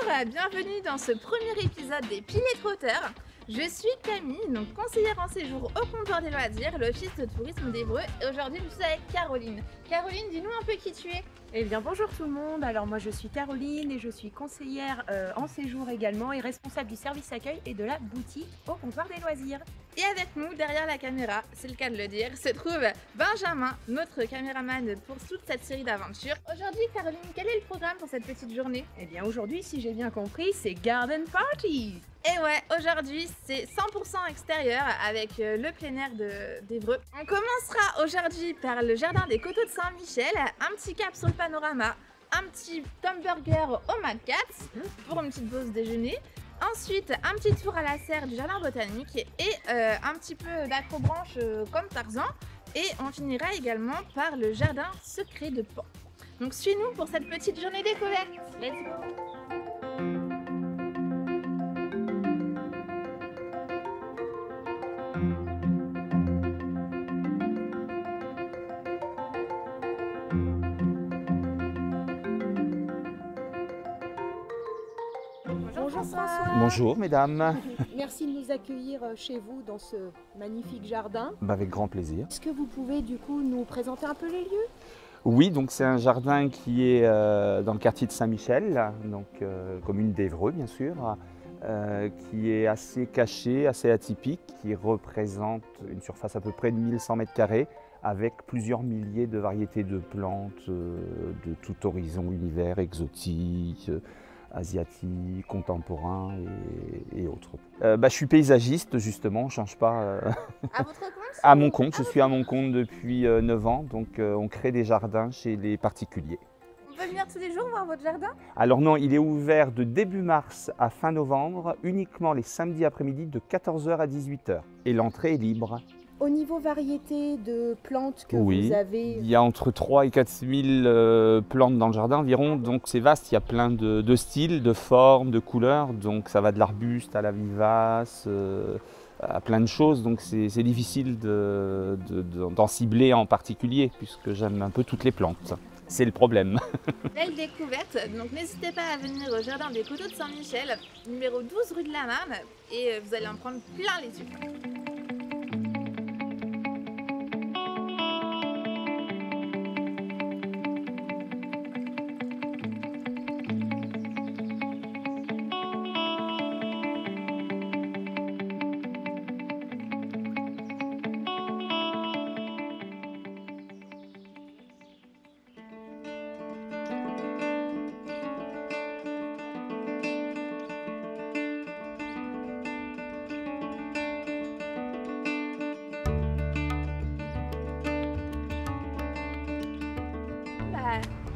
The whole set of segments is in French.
bienvenue dans ce premier épisode des Pilés Trotteurs. Je suis Camille, donc conseillère en séjour au comptoir des loisirs, l'office de tourisme d'Évreux, et aujourd'hui je suis avec Caroline. Caroline, dis-nous un peu qui tu es. Eh bien bonjour tout le monde, alors moi je suis Caroline et je suis conseillère en séjour également et responsable du service accueil et de la boutique au comptoir des loisirs. Et avec nous, derrière la caméra, c'est le cas de le dire, se trouve Benjamin, notre caméraman pour toute cette série d'aventures. Aujourd'hui Caroline, quel est le programme pour cette petite journée? Eh bien aujourd'hui, si j'ai bien compris, c'est Garden Party. Et ouais, aujourd'hui c'est 100% extérieur avec le plein air d'Évreux. On commencera aujourd'hui par le jardin des Coteaux de Saint-Michel, un petit cap sur le panorama, un petit hamburger au Mad Cats pour une petite pause déjeuner. Ensuite, un petit tour à la serre du jardin botanique et un petit peu d'acrobranche comme Tarzan. Et on finira également par le jardin secret de Pan. Donc suis-nous pour cette petite journée découverte. Let's go! Bonjour François. Bonjour mesdames. Merci de nous accueillir chez vous dans ce magnifique jardin. Avec grand plaisir. Est-ce que vous pouvez du coup nous présenter un peu les lieux? Oui, donc c'est un jardin qui est dans le quartier de Saint-Michel, donc commune d'Évreux bien sûr, qui est assez caché, assez atypique, qui représente une surface à peu près de 1100 m² avec plusieurs milliers de variétés de plantes de tout horizon, univers, exotiques, asiatiques, contemporains et autres. Je suis paysagiste justement, on ne change pas. À votre compte? À mon compte, je suis à mon compte depuis 9 ans, donc on crée des jardins chez les particuliers. On peut venir tous les jours voir votre jardin? Alors non, il est ouvert de début mars à fin novembre, uniquement les samedis après-midi de 14 h à 18 h. Et l'entrée est libre. Au niveau variété de plantes que Oui, vous avez... il y a entre 3 et 4 000 plantes dans le jardin environ, donc c'est vaste, il y a plein de styles, de formes, de couleurs, donc ça va de l'arbuste à la vivace, à plein de choses, donc c'est difficile d'en cibler en particulier, puisque j'aime un peu toutes les plantes. C'est le problème. Belle découverte, donc n'hésitez pas à venir au jardin des Coteaux de Saint-Michel, numéro 12 rue de la Marne, et vous allez en prendre plein les yeux.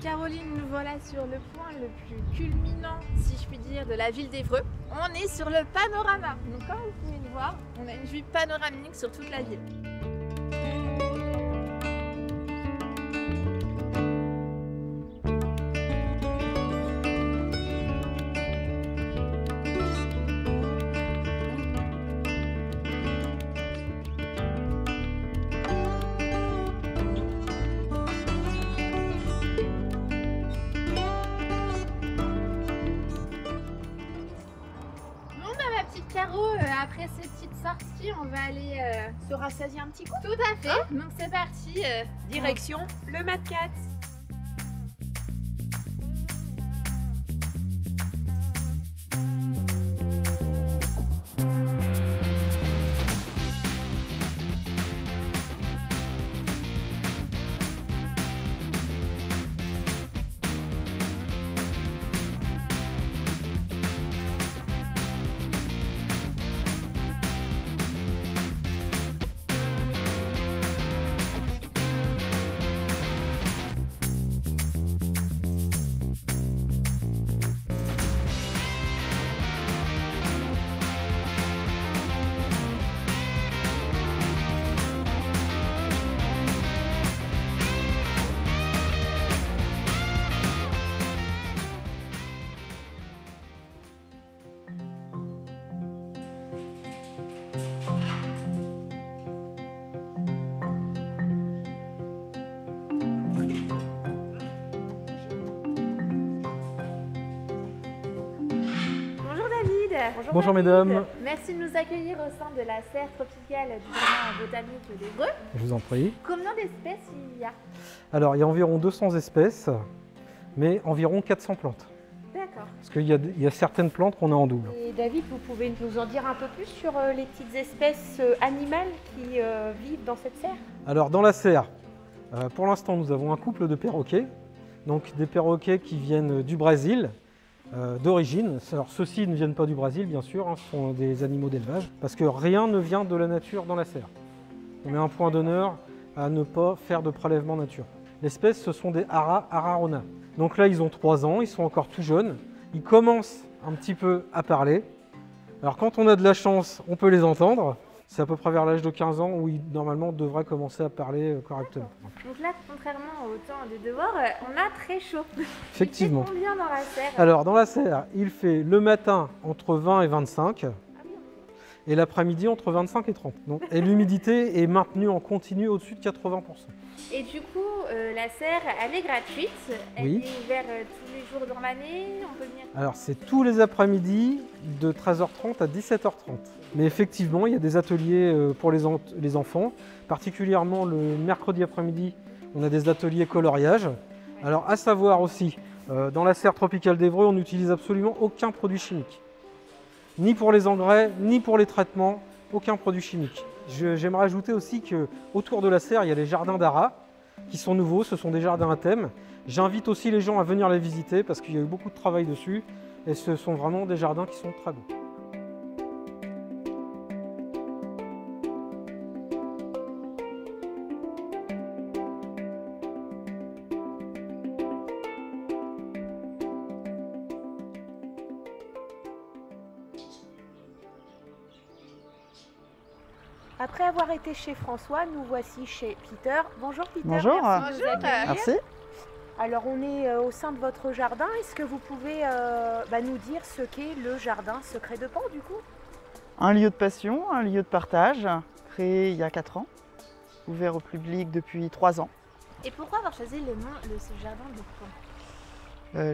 Caroline, nous voilà sur le point le plus culminant, si je puis dire, de la ville d'Évreux. On est sur le panorama. Donc comme vous pouvez le voir, on a une vue panoramique sur toute la ville. Caro, après ces petites sorties, on va aller se rassasier un petit coup. Tout à fait. Donc c'est parti. Direction le Mad Cats. Bonjour mesdames. Merci de nous accueillir au sein de la serre tropicale du jardin botanique d'Évreux. Je vous en prie. Combien d'espèces il y a? Alors il y a environ 200 espèces, mais environ 400 plantes. D'accord. Parce qu'il y a certaines plantes qu'on a en double. Et David, vous pouvez nous en dire un peu plus sur les petites espèces animales qui vivent dans cette serre? Alors dans la serre, pour l'instant nous avons un couple de perroquets. Donc des perroquets qui viennent du Brésil, d'origine. Alors ceux-ci ne viennent pas du Brésil bien sûr, hein, ce sont des animaux d'élevage. Parce que rien ne vient de la nature dans la serre. On met un point d'honneur à ne pas faire de prélèvement nature. L'espèce, ce sont des haras ararona. Donc là, ils ont 3 ans, ils sont encore tout jeunes. Ils commencent un petit peu à parler. Alors quand on a de la chance, on peut les entendre. C'est à peu près vers l'âge de 15 ans où ils, normalement, devraient commencer à parler correctement. Donc là, contrairement au temps des devoirs, on a très chaud. Effectivement. Il fait combien dans la serre? Alors dans la serre, il fait le matin entre 20 et 25. Et l'après-midi entre 25 et 30. Donc, et l'humidité est maintenue en continu au-dessus de 80%. Et du coup, la serre, elle est gratuite. Elle Oui. est ouverte tous les jours dans l'année. On peut venir. Alors c'est tous les après-midi de 13h30 à 17h30. Mais effectivement, il y a des ateliers pour les enfants. Particulièrement le mercredi après-midi, on a des ateliers coloriage. Alors à savoir aussi, dans la serre tropicale d'Évreux, on n'utilise absolument aucun produit chimique. Ni pour les engrais, ni pour les traitements, aucun produit chimique. J'aimerais ajouter aussi qu'autour de la serre, il y a les jardins d'Ara qui sont nouveaux, ce sont des jardins à thème. J'invite aussi les gens à venir les visiter parce qu'il y a eu beaucoup de travail dessus et ce sont vraiment des jardins qui sont très beaux. Après avoir été chez François, nous voici chez Peter. Bonjour Peter. Bonjour. Merci de nous accueillir. Merci. Alors on est au sein de votre jardin. Est-ce que vous pouvez nous dire ce qu'est le jardin secret de Pan du coup? Un lieu de passion, un lieu de partage, créé il y a 4 ans, ouvert au public depuis 3 ans. Et pourquoi avoir choisi le nom de ce jardin de Pan?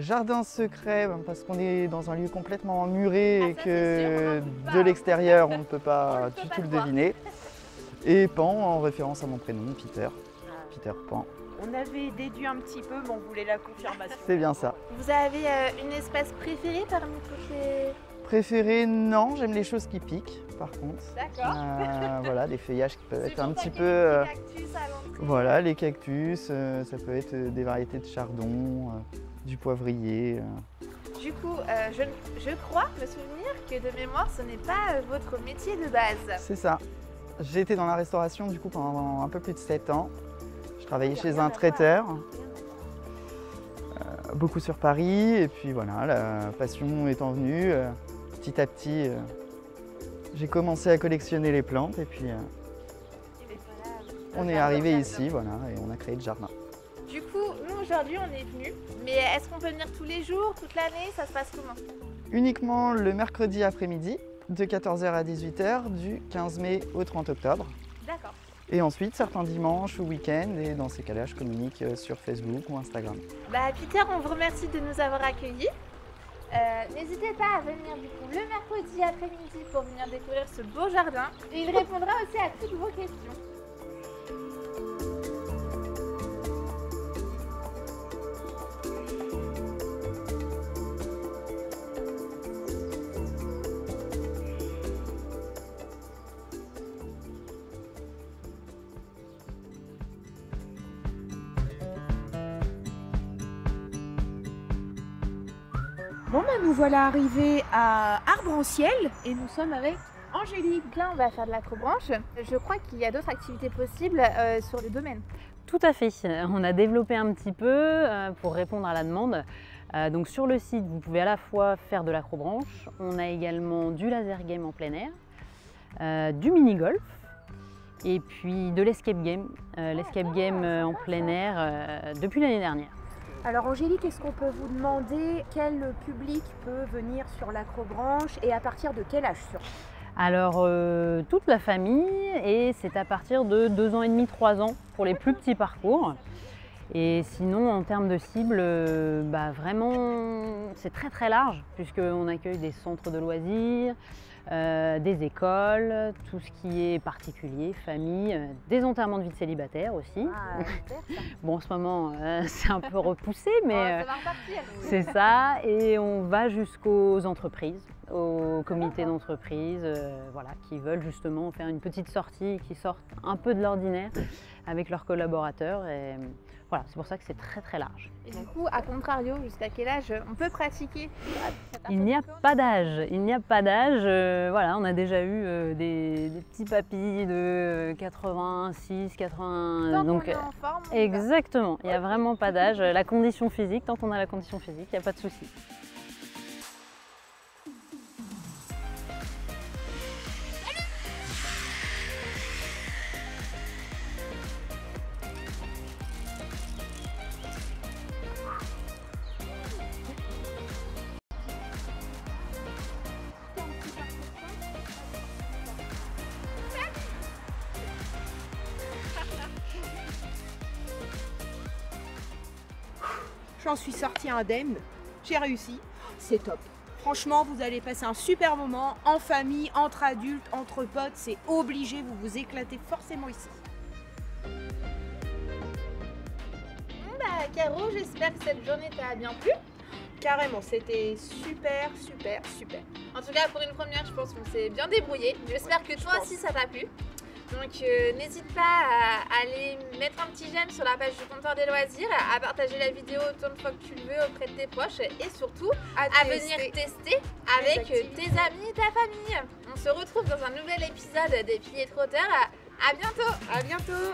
Jardin secret, parce qu'on est dans un lieu complètement muré et ça, c'est que sûr, on n'en doute pas. de l'extérieur on ne peut pas On peut du pas tout le le voir. deviner. Et Pan en référence à mon prénom, Peter. Peter Pan. On avait déduit un petit peu, mais on voulait la confirmation. C'est bien ça. Vous avez une espèce préférée parmi toutes les... Préféré, non, j'aime les choses qui piquent par contre. D'accord. Voilà, des feuillages qui peuvent être Toujours un petit taquer peu... des petits cactus à l'entrée. Voilà, les cactus, ça peut être des variétés de chardon, du poivrier. Du coup, je crois me souvenir que de mémoire, ce n'est pas votre métier de base. C'est ça. J'ai été dans la restauration du coup pendant un peu plus de 7 ans. Je travaillais chez un traiteur, beaucoup sur Paris. Et puis voilà, la passion étant venue, petit à petit, j'ai commencé à collectionner les plantes. Et puis on est arrivé ici, voilà, et on a créé le jardin. Du coup, nous aujourd'hui, on est venus. Mais est-ce qu'on peut venir tous les jours, toute l'année? Ça se passe comment? Uniquement le mercredi après-midi, de 14h à 18h, du 15 mai au 30 octobre. D'accord. Et ensuite, certains dimanches ou week-ends, et dans ces cas-là, je communique sur Facebook ou Instagram. Bah, Peter, on vous remercie de nous avoir accueillis. N'hésitez pas à venir du coup le mercredi après-midi pour venir découvrir ce beau jardin. Et il répondra aussi à toutes vos questions. Bon nous voilà arrivés à Arbre-en-Ciel et nous sommes avec Angélique, là on va faire de l'acrobranche. Je crois qu'il y a d'autres activités possibles sur le domaine. Tout à fait. On a développé un petit peu pour répondre à la demande. Donc sur le site, vous pouvez à la fois faire de l'acrobranche, on a également du laser game en plein air, du mini-golf et puis de l'escape game. L'escape game en plein air depuis l'année dernière. Alors Angélique, est-ce qu'on peut vous demander quel public peut venir sur l'acrobranche et à partir de quel âge surtout? Alors toute la famille et c'est à partir de 2 ans et demi, 3 ans pour les plus petits parcours. Et sinon, en termes de cible, vraiment, c'est très très large, puisqu'on accueille des centres de loisirs, des écoles, tout ce qui est particulier, famille, des enterrements de vie de célibataire aussi. Ah, super, ça. Bon, en ce moment, c'est un peu repoussé, mais Ça va repartir. c'est ça. Et on va jusqu'aux entreprises, aux comités d'entreprise, voilà, qui veulent justement faire une petite sortie, qui sortent un peu de l'ordinaire avec leurs collaborateurs. Et voilà, c'est pour ça que c'est très très large. Et du coup, à contrario, jusqu'à quel âge on peut pratiquer? Il n'y a pas d'âge, il n'y a pas d'âge. Voilà, on a déjà eu des petits papis de 86, 80. Tant Donc, qu'on est en forme, on y va. exactement, il n'y a vraiment pas d'âge. La condition physique, tant qu'on a la condition physique, il n'y a pas de souci. J'en suis sortie indemne, j'ai réussi, c'est top. Franchement, vous allez passer un super moment en famille, entre adultes, entre potes, c'est obligé, vous vous éclatez forcément ici. Caro, j'espère que cette journée t'a bien plu. Carrément, c'était super, super, super. En tout cas, pour une première, je pense qu'on s'est bien débrouillé. J'espère que toi aussi ça t'a plu. Donc n'hésite pas à aller mettre un petit j'aime sur la page du comptoir des loisirs, à partager la vidéo autant de fois que tu le veux auprès de tes proches et surtout à venir tester avec tes amis et ta famille. On se retrouve dans un nouvel épisode des Piliers Trotteurs. À bientôt. À bientôt.